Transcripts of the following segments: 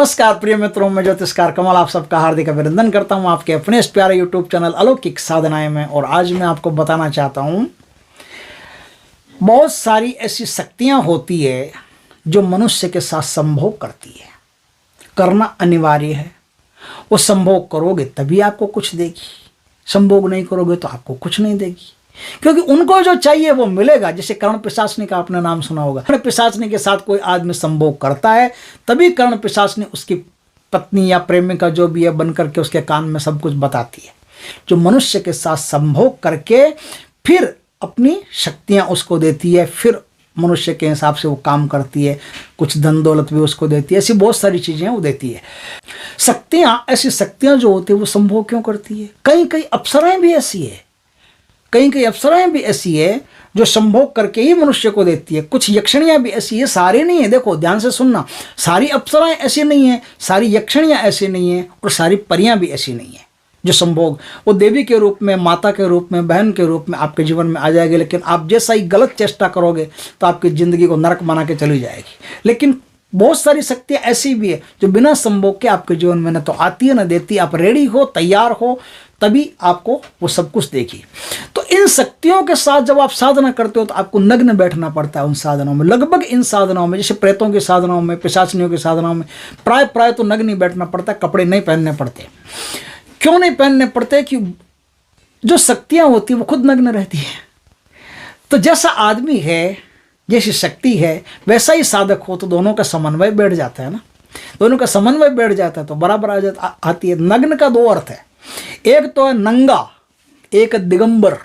नमस्कार प्रिय मित्रों, मैं ज्योतिषकार कमल आप सबका हार्दिक अभिनंदन करता हूं आपके अपने इस प्यारे यूट्यूब चैनल अलौकिक साधनाएं में। और आज मैं आपको बताना चाहता हूं, बहुत सारी ऐसी शक्तियां होती है जो मनुष्य के साथ संभोग करती है। करना अनिवार्य है। वो संभोग करोगे तभी आपको कुछ देगी, संभोग नहीं करोगे तो आपको कुछ नहीं देगी, क्योंकि उनको जो चाहिए वो मिलेगा। जैसे कर्ण पिशाचनी का आपने नाम सुना होगा। कर्ण पिशाचनी के साथ कोई आदमी संभोग करता है तभी कर्ण पिशाचनी उसकी पत्नी या प्रेमिका जो भी है बन करके उसके कान में सब कुछ बताती है। जो मनुष्य के साथ संभोग करके फिर अपनी शक्तियां उसको देती है, फिर मनुष्य के हिसाब से वो काम करती है, कुछ धन दौलत भी उसको देती है, ऐसी बहुत सारी चीजें वो देती है। शक्तियां, ऐसी शक्तियां जो होती है वो संभोग क्यों करती है? कई कई अप्सराएं भी ऐसी है, कई अप्सराएं भी ऐसी है जो संभोग करके ही मनुष्य को देती है। कुछ यक्षणियां भी ऐसी है, सारी नहीं है। देखो ध्यान से सुनना, सारी अप्सराएं ऐसी नहीं है, सारी यक्षणियां ऐसी नहीं है, और सारी परियां भी ऐसी नहीं है जो संभोग वो देवी के रूप में, माता के रूप में, बहन के रूप में आपके जीवन में आ जाएगी। लेकिन आप जैसा ही गलत चेष्टा करोगे तो आपकी जिंदगी को नरक बना के चली जाएगी। लेकिन बहुत सारी शक्तियां ऐसी भी है जो बिना संभोग के आपके जीवन में न तो आती है न देती। आप रेडी हो, तैयार हो, तभी आपको वो सब कुछ देगी। तो इन शक्तियों के साथ जब आप साधना करते हो तो आपको नग्न बैठना पड़ता है उन साधनाओं में। लगभग इन साधनाओं में, जैसे प्रेतों की साधनाओं में, पिशाचनियों की साधनाओं में प्राय तो नग्न ही बैठना पड़ता है, कपड़े नहीं पहनने पड़ते। क्यों नहीं पहनने पड़ते? कि जो शक्तियां होती है वो खुद नग्न रहती है। तो जैसा आदमी है, जैसी शक्ति है, वैसा ही साधक हो तो दोनों का समन्वय बैठ जाता है ना। दोनों का समन्वय बैठ जाता है तो बराबर आती है। नग्न का दो अर्थ है, एक तो है नंगा, एक दिगंबर।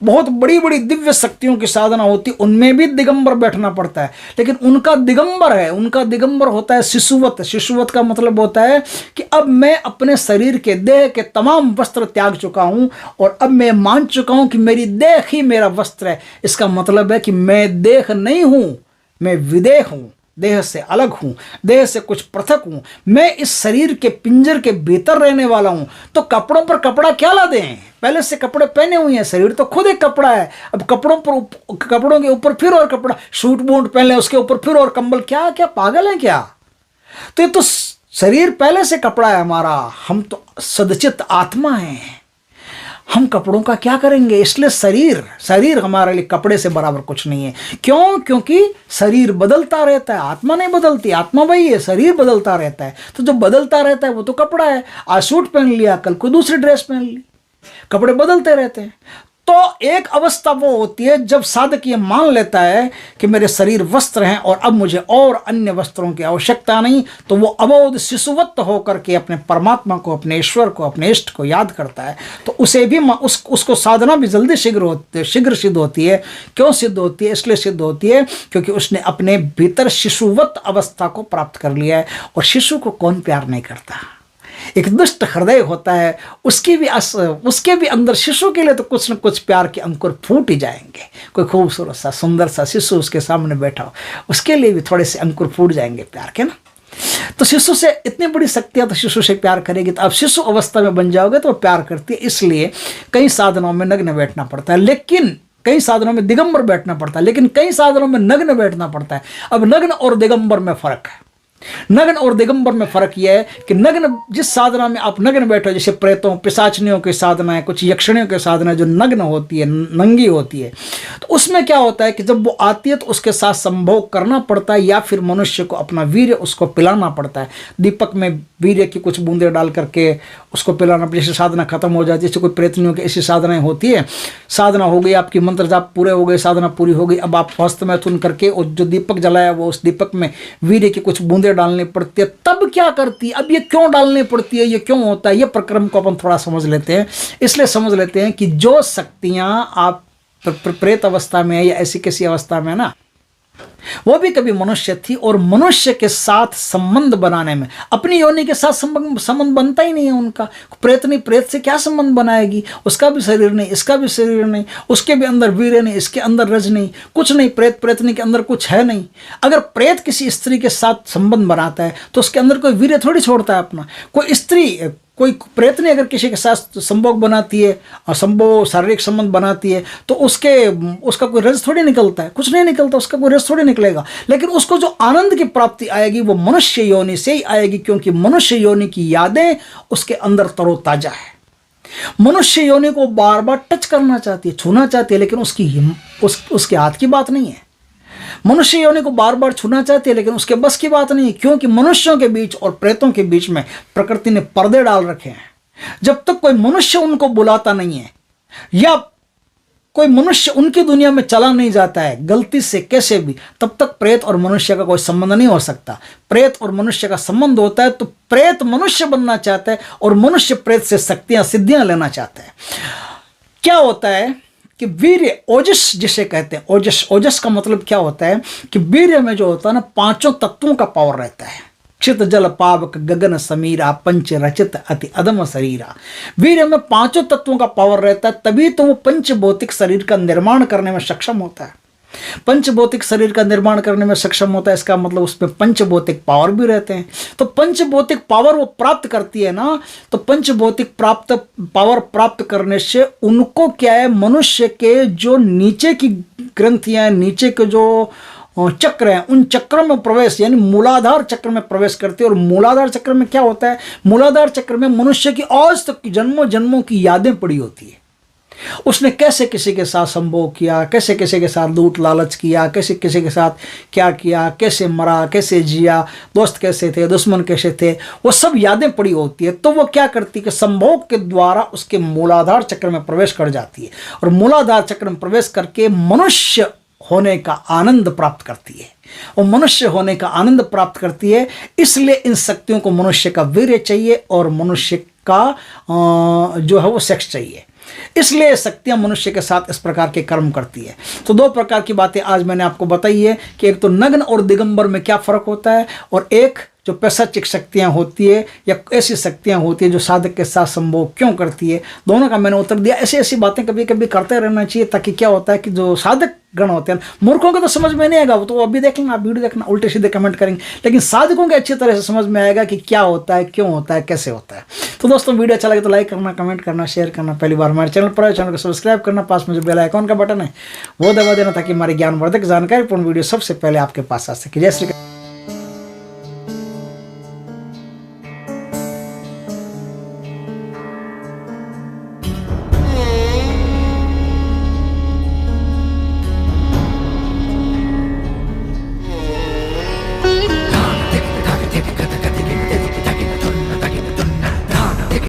बहुत बड़ी बड़ी दिव्य शक्तियों की साधना होती है, उनमें भी दिगंबर बैठना पड़ता है। लेकिन उनका दिगंबर है, उनका दिगंबर होता है शिशुवत। शिशुवत का मतलब होता है कि अब मैं अपने शरीर के, देह के तमाम वस्त्र त्याग चुका हूं और अब मैं मान चुका हूं कि मेरी देह ही मेरा वस्त्र है। इसका मतलब है कि मैं देह नहीं हूं, मैं विदेह हूं, देह से अलग हूं, देह से कुछ पृथक हूं। मैं इस शरीर के पिंजर के भीतर रहने वाला हूं। तो कपड़ों पर कपड़ा क्या ला दें? पहले से कपड़े पहने हुए हैं, शरीर तो खुद एक कपड़ा है। अब कपड़ों के ऊपर फिर और कपड़ा, सूट बूट पहन ले, उसके ऊपर फिर और कंबल। क्या क्या पागल है क्या? तो ये तो शरीर पहले से कपड़ा है हमारा। हम तो सदचित आत्मा हैं, हम कपड़ों का क्या करेंगे? इसलिए शरीर हमारे लिए कपड़े से बराबर कुछ नहीं है। क्यों? क्योंकि शरीर बदलता रहता है, आत्मा नहीं बदलती। आत्मा वही है, शरीर बदलता रहता है। तो जो बदलता रहता है वो तो कपड़ा है। आज सूट पहन लिया, कल कोई दूसरी ड्रेस पहन ली, कपड़े बदलते रहते हैं। तो एक अवस्था वो होती है जब साधक ये मान लेता है कि मेरे शरीर वस्त्र हैं और अब मुझे और अन्य वस्त्रों की आवश्यकता नहीं। तो वो अबोध शिशुवत होकर के अपने परमात्मा को, अपने ईश्वर को, अपने इष्ट को याद करता है। तो उसे भी उसको साधना भी जल्दी शीघ्र सिद्ध होती है। क्यों सिद्ध होती है? इसलिए सिद्ध होती है क्योंकि उसने अपने भीतर शिशुवत अवस्था को प्राप्त कर लिया है। और शिशु को कौन प्यार नहीं करता? एक दुष्ट हृदय होता है, उसके भी अंदर शिशु के लिए तो कुछ न कुछ प्यार के अंकुर फूट ही जाएंगे। कोई खूबसूरत सा, सुंदर सा शिशु उसके सामने बैठा हो, उसके लिए भी थोड़े से अंकुर फूट जाएंगे प्यार के ना। तो शिशु से इतनी बड़ी शक्तियां तो शिशु से प्यार करेगी। तो आप शिशु अवस्था में बन जाओगे तो वो प्यार करती है। इसलिए कई साधनों में नग्न बैठना पड़ता है, लेकिन कई साधनों में दिगंबर बैठना पड़ता है, लेकिन कई साधनों में नग्न बैठना पड़ता है। अब नग्न और दिगंबर में फर्क है। नग्न और दिगंबर में फर्क यह है कि नग्न, जिस साधना में आप नग्न बैठो, जैसे प्रेतों, पिशाचनियों की साधना है, कुछ यक्षिणियों की साधना है जो नग्न होती है, नंगी होती है, तो उसमें क्या होता है कि जब वो आती है तो उसके साथ संभोग करना पड़ता है, या फिर मनुष्य को अपना वीर्य उसको पिलाना पड़ता है। दीपक में वीर्य की कुछ बूंदे डाल करके उसको पिलाना। जैसे साधना खत्म हो जाती है, जैसे कोई प्रेतनियों की ऐसी साधनाएं होती है। साधना हो गई, आपकी मंत्र जाप पूरे हो गए, साधना पूरी हो गई, अब आप हस्त मैथुन करके और जो दीपक जलाया वो उस दीपक में वीर्य की कुछ बूंदे डालनी पड़ती है। तब क्या करती है? अब ये क्यों डालनी पड़ती है, ये क्यों होता है, ये प्रक्रम को अपन थोड़ा समझ लेते हैं। इसलिए समझ लेते हैं कि जो शक्तियां आप प्रेत अवस्था में या ऐसी किसी अवस्था में ना, वो भी कभी मनुष्य थी, और मनुष्य के साथ संबंध बनाने में, अपनी योनि के साथ संबंध बनता ही नहीं है उनका। प्रेतनी प्रेत से क्या संबंध बनाएगी? उसका भी शरीर नहीं, इसका भी शरीर नहीं, उसके भी अंदर वीर्य नहीं, इसके अंदर रज नहीं, कुछ नहीं। प्रेतनी के अंदर कुछ है नहीं। अगर प्रेत किसी स्त्री के साथ संबंध बनाता है तो उसके अंदर कोई वीर्य थोड़ी छोड़ता है अपना। कोई स्त्री कोई प्रेत ने अगर किसी के साथ संभोग बनाती है और संभोग शारीरिक संबंध बनाती है तो उसका कोई रस थोड़ी निकलता है, कुछ नहीं निकलता, उसका कोई रस थोड़ी निकलेगा। लेकिन उसको जो आनंद की प्राप्ति आएगी वो मनुष्य योनि से ही आएगी, क्योंकि मनुष्य योनि की यादें उसके अंदर तरोताजा है। मनुष्य योनि को बार बार टच करना चाहती है, छूना चाहती है, लेकिन उसके हाथ की बात नहीं है। मनुष्य योनि को बार बार छूना चाहती है, लेकिन उसके बस की बात नहीं है, क्योंकि मनुष्यों के बीच और प्रेतों के बीच में प्रकृति ने पर्दे डाल रखे हैं। जब तक कोई मनुष्य उनको बुलाता नहीं है या कोई मनुष्य उनकी दुनिया में चला नहीं जाता है गलती से कैसे भी, तब तक प्रेत और मनुष्य का कोई संबंध नहीं हो सकता। प्रेत और मनुष्य का संबंध होता है तो प्रेत मनुष्य बनना चाहता है और मनुष्य प्रेत से शक्तियां सिद्धियां लेना चाहता है। क्या होता है कि वीर्य, ओजस जिसे कहते हैं, ओजस का मतलब क्या होता है कि वीर्य में जो होता है ना, 5 तत्वों का पावर रहता है। क्षित जल पावक गगन समीरा पंच रचित अति अदम शरीरा। वीर्य में 5 तत्वों का पावर रहता है, तभी तो वो पंच भौतिक शरीर का निर्माण करने में सक्षम होता है। पंच भौतिक शरीर का निर्माण करने में सक्षम होता है, इसका मतलब उसमें पंच भौतिक पावर भी रहते हैं। तो पंच भौतिक पावर वो प्राप्त करती है ना, तो पंच भौतिक पावर प्राप्त करने से उनको क्या है, मनुष्य के जो नीचे की ग्रंथियां, नीचे के जो चक्र हैं, उन चक्रों में प्रवेश, यानी मूलाधार चक्र में प्रवेश करती है। और मूलाधार चक्र में क्या होता है, मूलाधार चक्र में मनुष्य की आज तक की जन्मों जन्मों की यादें पड़ी होती है। उसने कैसे किसी के साथ संभोग किया, कैसे किसी के साथ लूट लालच किया, कैसे किसी के साथ क्या किया, कैसे मरा, कैसे जिया, दोस्त कैसे थे, दुश्मन कैसे थे, वो सब यादें पड़ी होती है। तो वो क्या करती है कि संभोग के द्वारा उसके मूलाधार चक्र में प्रवेश कर जाती है और मूलाधार चक्र में प्रवेश करके मनुष्य होने का आनंद प्राप्त करती है। और मनुष्य होने का आनंद प्राप्त करती है, इसलिए इन शक्तियों को मनुष्य का वीर्य चाहिए और मनुष्य का जो है वो सेक्स चाहिए। इसलिए शक्तियां मनुष्य के साथ इस प्रकार के कर्म करती है। तो 2 प्रकार की बातें आज मैंने आपको बताई है कि एक तो नग्न और दिगंबर में क्या फर्क होता है, और एक जो पैशाचिक शक्तियां होती है या ऐसी शक्तियां होती है जो साधक के साथ संभोग क्यों करती है, दोनों का मैंने उत्तर दिया। ऐसी बातें कभी कभी करते रहना चाहिए, ताकि क्या होता है कि जो साधक गण होते हैं, मूर्खों को तो समझ में नहीं आएगा, वो तो अभी देख लेना, आप वीडियो देखना, उल्टे सीधे कमेंट करेंगे, लेकिन साधकों के अच्छी तरह से समझ में आएगा कि क्या होता है, क्यों होता है, कैसे होता है। तो दोस्तों वीडियो अच्छा लगे तो लाइक करना, कमेंट करना, शेयर करना, पहली बार हमारे चैनल पर चैनल को सब्सक्राइब करना, पास में जो बेल आइकॉन का बटन है वो दबा देना, ताकि हमारी ज्ञानवर्धक जानकारीपूर्ण वीडियो सबसे पहले आपके पास आ सके। जय श्री कृष्ण।